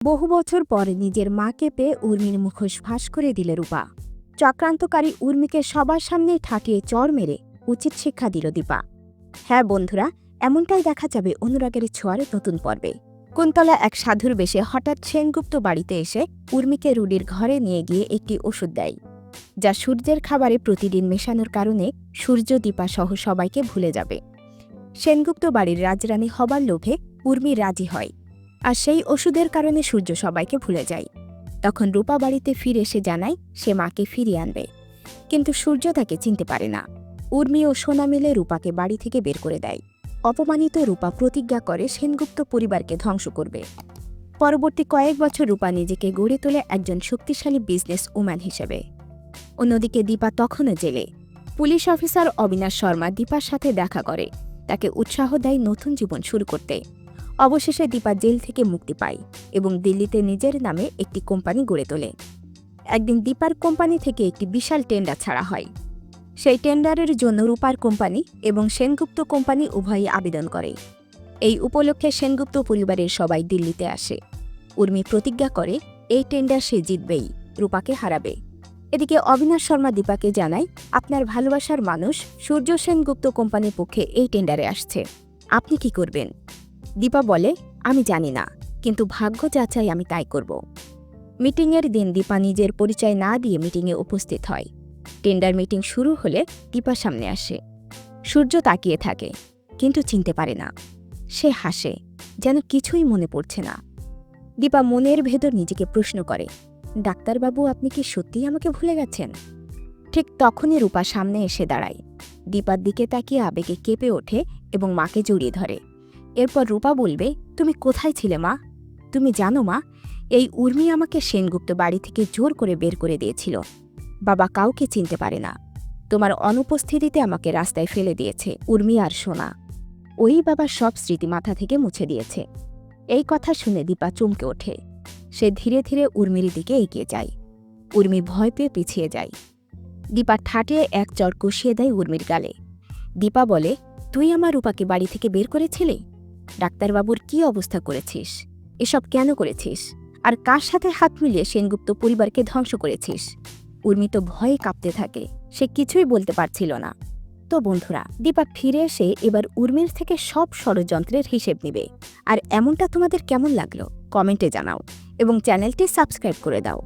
বহু বছর পরে নিজের মাকে পেয়ে উর্মির মুখোশ ফাঁস করে দিল রূপা। চক্রান্তকারী উর্মিকে সবার সামনেই ঠাটিয়ে চড় মেরে উচিত শিক্ষা দিল দীপা। হ্যাঁ বন্ধুরা, এমনটাই দেখা যাবে অনুরাগের ছোঁয়ার নতুন পর্বে। কুন্তলা এক সাধুর বেশে হঠাৎ সেনগুপ্ত বাড়িতে এসে উর্মিকে রুডির ঘরে নিয়ে গিয়ে একটি ওষুধ দেয়, যা সূর্যের খাবারে প্রতিদিন মেশানোর কারণে সূর্য দীপা সহ সবাইকে ভুলে যাবে। সেনগুপ্ত বাড়ির রাজরানী হবার লোভে উর্মি রাজি হয়, আর সেই ওষুধের কারণে সূর্য সবাইকে ভুলে যায়। তখন রূপা বাড়িতে ফিরে এসে জানায় সে মাকে ফিরিয়ে আনবে, কিন্তু সূর্য তাকে চিনতে পারে না। উর্মি ও সোনা মিলে রূপাকে বাড়ি থেকে বের করে দেয়। অপমানিত রূপা প্রতিজ্ঞা করে সেনগুপ্ত পরিবারকে ধ্বংস করবে। পরবর্তী কয়েক বছর রূপা নিজেকে গড়ে তোলে একজন শক্তিশালী বিজনেস ওম্যান হিসেবে। অন্যদিকে দীপা তখনও জেলে। পুলিশ অফিসার অবিনাশ শর্মা দীপার সাথে দেখা করে, তাকে উৎসাহ দেয় নতুন জীবন শুরু করতে। অবশেষে দীপা জেল থেকে মুক্তি পায় এবং দিল্লিতে নিজের নামে একটি কোম্পানি গড়ে তোলে। একদিন দীপার কোম্পানি থেকে একটি বিশাল টেন্ডার ছাড়া হয়। সেই টেন্ডারের জন্য রূপার কোম্পানি এবং সেনগুপ্ত কোম্পানি উভয়ই আবেদন করে। এই উপলক্ষে সেনগুপ্ত পরিবারের সবাই দিল্লিতে আসে। উর্মি প্রতিজ্ঞা করে এই টেন্ডার সে জিতবেই, রূপাকে হারাবে। এদিকে অবিনাশ শর্মা দীপাকে জানায়, আপনার ভালোবাসার মানুষ সূর্য সেনগুপ্ত কোম্পানির পক্ষে এই টেন্ডারে আসছে, আপনি কি করবেন? দীপা বলে, আমি জানি না, কিন্তু ভাগ্য যা চাই আমি তাই করব। মিটিংয়ের দিন দীপা নিজের পরিচয় না দিয়ে মিটিংয়ে উপস্থিত হয়। টেন্ডার মিটিং শুরু হলে দীপা সামনে আসে। সূর্য তাকিয়ে থাকে, কিন্তু চিনতে পারে না। সে হাসে, যেন কিছুই মনে পড়ছে না। দীপা মনের ভেতর নিজেকে প্রশ্ন করে, ডাক্তারবাবু আপনি কি সত্যিই আমাকে ভুলে গেছেন? ঠিক তখনই রূপা সামনে এসে দাঁড়ায়। দীপার দিকে তাকিয়ে আবেগে কেঁপে ওঠে এবং মাকে জড়িয়ে ধরে। এরপর রূপা বলবে, তুমি কোথায় ছিলে মা? তুমি জানো মা, এই উর্মি আমাকে সেনগুপ্ত বাড়ি থেকে জোর করে বের করে দিয়েছিল। বাবা কাউকে চিনতে পারে না, তোমার অনুপস্থিতিতে আমাকে রাস্তায় ফেলে দিয়েছে উর্মি আর সোনা। ওই বাবার সব স্মৃতি মাথা থেকে মুছে দিয়েছে। এই কথা শুনে দীপা চমকে ওঠে। সে ধীরে ধীরে উর্মির দিকে এগিয়ে যায়। উর্মি ভয় পেয়ে পিছিয়ে যায়। দীপা ঠাটিয়ে এক চড় কষিয়ে দেয় উর্মির গালে। দীপা বলে, তুই আমার রূপাকে বাড়ি থেকে বের করেছিলি? ডাক্তারবাবুর কি অবস্থা করেছিস? এসব কেন করেছিস? আর কার সাথে হাত মিলিয়ে সেনগুপ্ত পরিবারকে ধ্বংস করেছিস? উর্মি তো ভয়ে কাঁপতে থাকে, সে কিছুই বলতে পারছিল না। তো বন্ধুরা, দীপা ফিরে এসে এবার উর্মির থেকে সব ষড়যন্ত্রের হিসেব নেবে। আর এমনটা তোমাদের কেমন লাগলো কমেন্টে জানাও এবং চ্যানেলটি সাবস্ক্রাইব করে দাও।